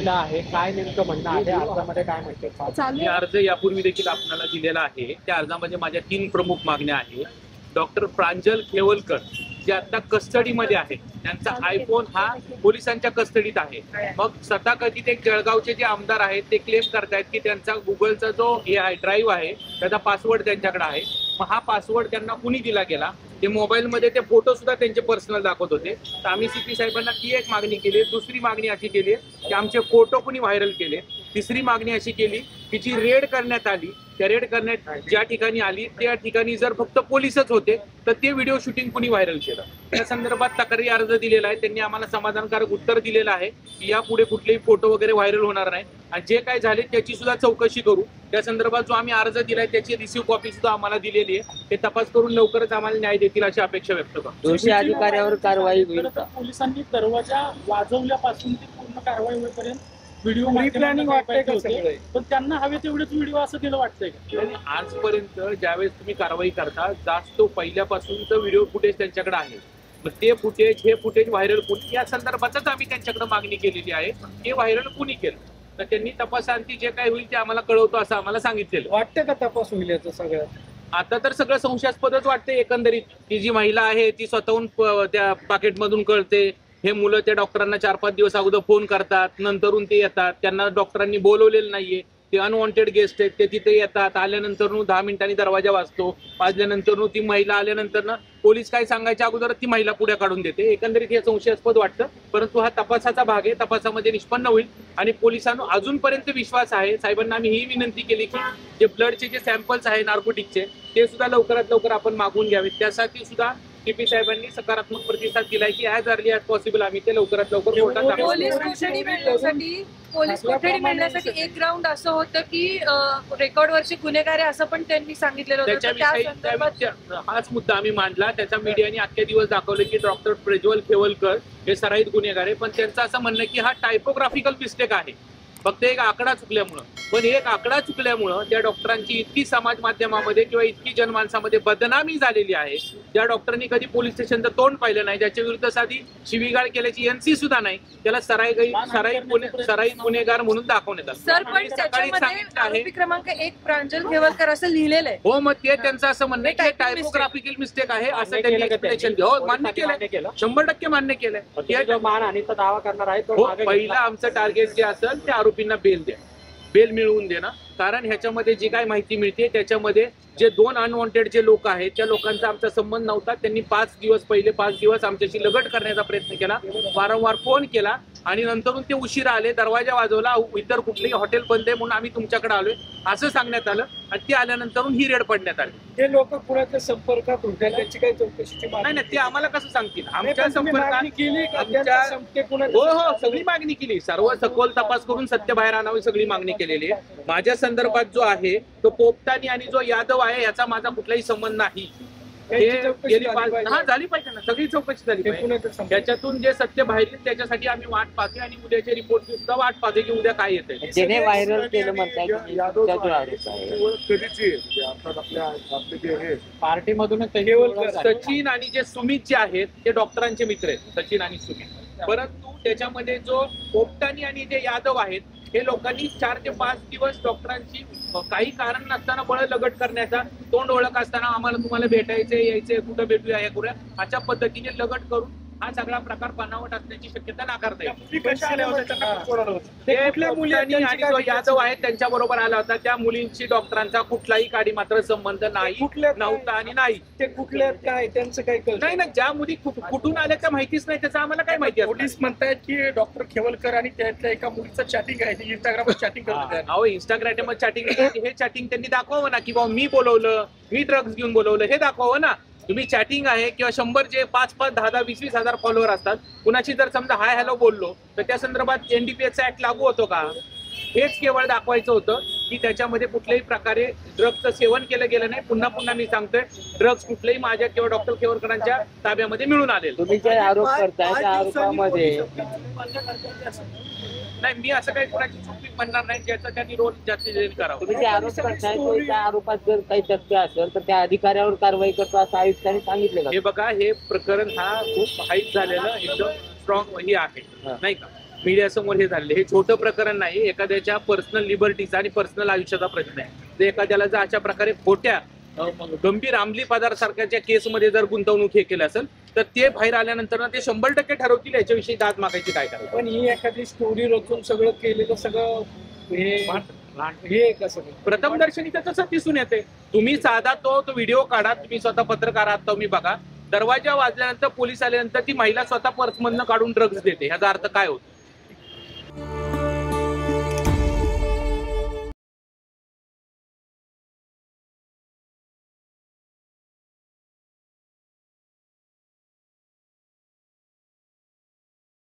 दिला आहे, काय नेमकं म्हणणं आहे अर्जामध्ये, काय म्हणते? मी अर्ज यापूर्वी देखील आपल्याला दिलेला आहे. त्या अर्जामध्ये माझ्या 3 प्रमुख मागण्या आहेत. डॉक्टर प्रांजल खेवलकर जे आता कस्टडीमध्ये आहेत, त्यांचा आयफोन हा पोलिसांच्या कस्टडीत आहे. मग स्वतः कधी ते जळगावचे जे आमदार आहेत ते क्लेम करतायत की त्यांचा गुगलचा जो हे आहे ड्राईव्ह आहे त्याचा पासवर्ड त्यांच्याकडे आहे. मग हा पासवर्ड त्यांना कुणी दिला गेला, ते मोबाईलमध्ये ते फोटो सुद्धा त्यांचे पर्सनल दाखवत होते. तर आम्ही CP साहेबांना ती एक मागणी केली. दुसरी मागणी अशी केली की आमचे फोटो कुणी व्हायरल केले. तिसरी मागणी अशी केली की जी रेड करण्यात आली, त्या रेड करण्यात ज्या ठिकाणी आली त्या ठिकाणी जर फक्त पोलीसच होते तर ते व्हिडिओ शूटिंग कुणी व्हायरल केलं. त्या संदर्भात तक्रारी अर्ज दिलेला आहे. त्यांनी आम्हाला समाधानकारक उत्तर दिलेलं आहे की यापुढे कुठलेही फोटो वगैरे व्हायरल होणार नाही आणि जे काय झाले त्याची सुद्धा चौकशी करू. त्या संदर्भात जो आम्ही अर्ज दिलाय त्याची रिसिव्ह कॉपी सुद्धा आम्हाला दिलेली आहे. ते तपास करून लवकरच आम्हाला न्याय देतील अशी अपेक्षा व्यक्त करतो. दोषी अधिकाऱ्यावर कारवाई होईल. पोलिसांनी दरवाजा वाजवल्यापासून ती पूर्ण कारवाई होईपर्यंत व्हिडिओ प्लॅनिंग वाटतंय का सगळं? पण त्यांना हवे तेवढेच व्हिडिओ असं केलं वाटतंय का? आजपर्यंत ज्यावेळेस तुम्ही कारवाई करता जास्त पहिल्यापासूनच व्हिडिओ फुटेज त्यांच्याकडे आहे. मग ते फुटेज हे फुटेज व्हायरल कुणी, या संदर्भातच आम्ही त्यांच्याकडे मागणी केलेली आहे. हे व्हायरल कुणी केलं तर त्यांनी तपासांती जे काय होईल ते आम्हाला कळवतो असं आम्हाला सांगितलेलं. वाटतं का तपास होईल याचं सगळं? आता तर सगळं संशयास्पदच वाटते एकंदरीत. ती जी महिला आहे ती स्वतःहून त्या पाकिटमधून कळते. हे मुलं त्या डॉक्टरांना 4-5 दिवस अगोदर फोन करतात, नंतरून ते येतात. त्यांना डॉक्टरांनी बोलवलेलं नाहीये. ते अनवॉन्टेड गेस्ट आहेत, ते तिथे येतात. आल्यानंतर 10 मिनिटांनी दरवाजा वाजतो. वाजल्यानंतर ती महिला आल्यानंतर पोलीस काय सांगायच्या अगोदर ती महिला पुढे काढून देते. एकंदरीत हे संशयास्पद वाटतं, परंतु हा तपासाचा भाग आहे. तपासामध्ये निष्पन्न होईल आणि पोलिसांना अजूनपर्यंत विश्वास आहे. साहेबांना आम्ही ही विनंती केली की जे ब्लडचे जे सॅम्पल्स आहे नार्कोटिकचे ते सुद्धा लवकरात लवकर आपण मागून घ्यावेत. त्यासाठी सुद्धा CP साहेबांनी सकारात्मक प्रतिसाद दिलाय की ॲज अर्ली ॲज पॉसिबल आम्ही ते लवकरात लवकर कोर्टात दाखवू. पोलीस कोठडी मिळण्यासाठी एक राऊंड असं होतं की रेकॉर्डवरचे गुन्हेगार आहे असं पण त्यांनी सांगितलेलं होतं. त्याच्याविषयी हाच मुद्दा आम्ही मांडला. त्याच्या मीडियाने अख्खे दिवस दाखवले की डॉक्टर प्रज्वल खेवलकर हे सराईत गुन्हेगार आहे, पण त्यांचं असं म्हणणं की हा टायपोग्राफिकल मिस्टेक आहे, फक्त एक आकडा चुकल्यामुळं. पण एक आकडा चुकल्यामुळं त्या डॉक्टरांची इतकी समाज माध्यमामध्ये किंवा इतकी जनमानसामध्ये बदनामी झालेली आहे. ज्या डॉक्टरांनी कधी पोलीस स्टेशनचं तोंड पाहिलं नाही, ज्याच्या विरुद्ध साधी शिवीगाळ केल्याची NC सुद्धा नाही, त्याला सराईत गुन्हेगार म्हणून दाखवण्यात आलं. सर पण त्याच्यामध्ये आरोपी क्रमांक 1 प्रांजल खेवलकर असं लिहिलेलं आहे. हो, मग ते त्यांचं असं म्हणणं आहे की टायपोग्राफिकल मिस्टेक आहे असं त्यांनी एक्सप्लेनेशन दिलं. हो, मान्य केलं, 100% मान्य केलंय. मानहानीचा दावा करणार आहे हो, पहिलं आमचं टार्गेट जे असेल ते आरोपींना बेल मिळवून देणं. कारण ह्याच्यामध्ये जी काय माहिती मिळते त्याच्यामध्ये जे 2 अनवॉन्टेड जे लोक आहेत त्या लोकांचा आमचा संबंध नव्हता. त्यांनी 5 दिवस आमच्याशी लगट करण्याचा प्रयत्न केला, वारंवार फोन केला आणि नंतरून ते उशिरा आले, दरवाजा वाजवला, इतर कुठलेही हॉटेल बंद आहे म्हणून आम्ही तुमच्याकडे आलोय असं सांगण्यात आलं आणि ते आल्यानंतर ही रेड पडण्यात आली. हे लोक कुणाच्या संपर्कात होते त्याची काही चौकशीची नाही ते आम्हाला कसं सांगतील. आमच्या संपर्कात केली, हो सगळी मागणी केली. सर्व सखोल तपास करून सत्य बाहेर आणावी सगळी मागणी केलेली आहे. माझ्या संदर्भात जो आहे तो पोपटानी आणि जो यादव आहे याचा माझा कुठलाही संबंध नाही. झाली पाहिजे ना, सगळी चौकशी झाली पाहिजे. त्याच्यातून जे सत्य बाहेर येईल त्याच्यासाठी आम्ही वाट पाहतोय आणि उद्याच्या रिपोर्टची सुद्धा वाट पाहतोय की उद्या काय येतंय. ज्याने व्हायरल केलं म्हणतात पार्टीमधूनच सचिन आणि जे सुमित जे आहेत ते डॉक्टरांचे मित्र आहेत, सचिन आणि सुमित. परंतु त्याच्यामध्ये जो पोपटानी आणि जे यादव आहेत हे लोकांनी 4 ते 5 दिवस डॉक्टरांची काही कारण नसताना बळ लगट करण्याचा, तोंड ओळख असताना आम्हाला तुम्हाला भेटायचे यायचे, कुठं भेटूया हे करूया अशा पद्धतीने लगट करून हा सगळा प्रकार बनावट असण्याची शक्यता नाकारता येईल. आणि जो यादव आहे त्यांच्या बरोबर आला होता. त्या मुलींची डॉक्टरांचा कुठलाही काडी मात्र संबंध नाही, नव्हता आणि नाही. ते कुठल्या काय त्यांचं काही नाही ना, ज्या मुली कुठून आल्या त्या माहितीच नाही, त्याचं आम्हाला काय माहिती. पोलीस म्हणतायत की डॉक्टर खेवलकर आणि त्यातल्या एका मुलीचं चॅटिंग आहे, इंस्टाग्रामवर चॅटिंग करतात. अहो, इंस्टाग्रामवर चॅटिंग हे चॅटिंग त्यांनी दाखवावं ना, की बाबा मी बोलवलं, मी ड्रग्ज घेऊन बोलवलं, हे दाखवावं ना. तुम्ही चॅटिंग आहे किंवा 100 जे 5-5, 10-10, 20-20 हजार फॉलोअर असतात, कुणाशी जर समजा हाय हॅलो बोललो तर त्या संदर्भात NDPS ऍक्ट लागू होतो का? हेच केवळ दाखवायचं होतं की त्याच्यामध्ये कुठल्याही प्रकारे ड्रग्जचं सेवन केलं गेलं नाही. पुन्हा मी सांगतोय, ड्रग्ज कुठलेही माझ्या किंवा डॉक्टर खेवरकरांच्या ताब्यामध्ये मिळून आलेलं. तुम्ही जे आरोप करताय त्या आरोपामध्ये नाही, मी असं काही कोणाची चुकी म्हणणार नाही. ज्याचा त्यांनी रोल जास्तीत करावं. तुम्ही जे आरोप करताय त्या आरोपात जर काही तथ्य असेल तर त्या अधिकाऱ्यावर कारवाई करतो असं आयुक्तांनी सांगितलं. हे बघा, हे प्रकरण हा खूप हाईट झालेलं एकदम स्ट्रॉंग हे आहे नाही का. मीडियासमोर हे झाले. हे छोटं प्रकरण नाही, एखाद्याच्या पर्सनल लिबर्टीचा आणि पर्सनल आयुष्याचा प्रश्न आहे. जर एखाद्याला जर अशा प्रकारे खोट्या गंभीर अंमली पदार्थासारख्या केसमध्ये जर गुंतवणूक हे केलं असेल तर ते बाहेर आल्यानंतर ना ते 100% ठरवतील याच्याविषयी दाद मागायची काय करायचं. पण ही एखादी स्टोरी रचून सगळं केलेलं सगळं हे कसं प्रथमदर्शनी तर तसं दिसून येते. तुम्ही साधा तो व्हिडिओ काढा, तुम्ही स्वतः पत्रकार आहात तुम्ही बघा, दरवाजा वाजल्यानंतर पोलीस आल्यानंतर ती महिला स्वतः पर्समधनं काढून ड्रग्ज देते, ह्याचा अर्थ काय होतो?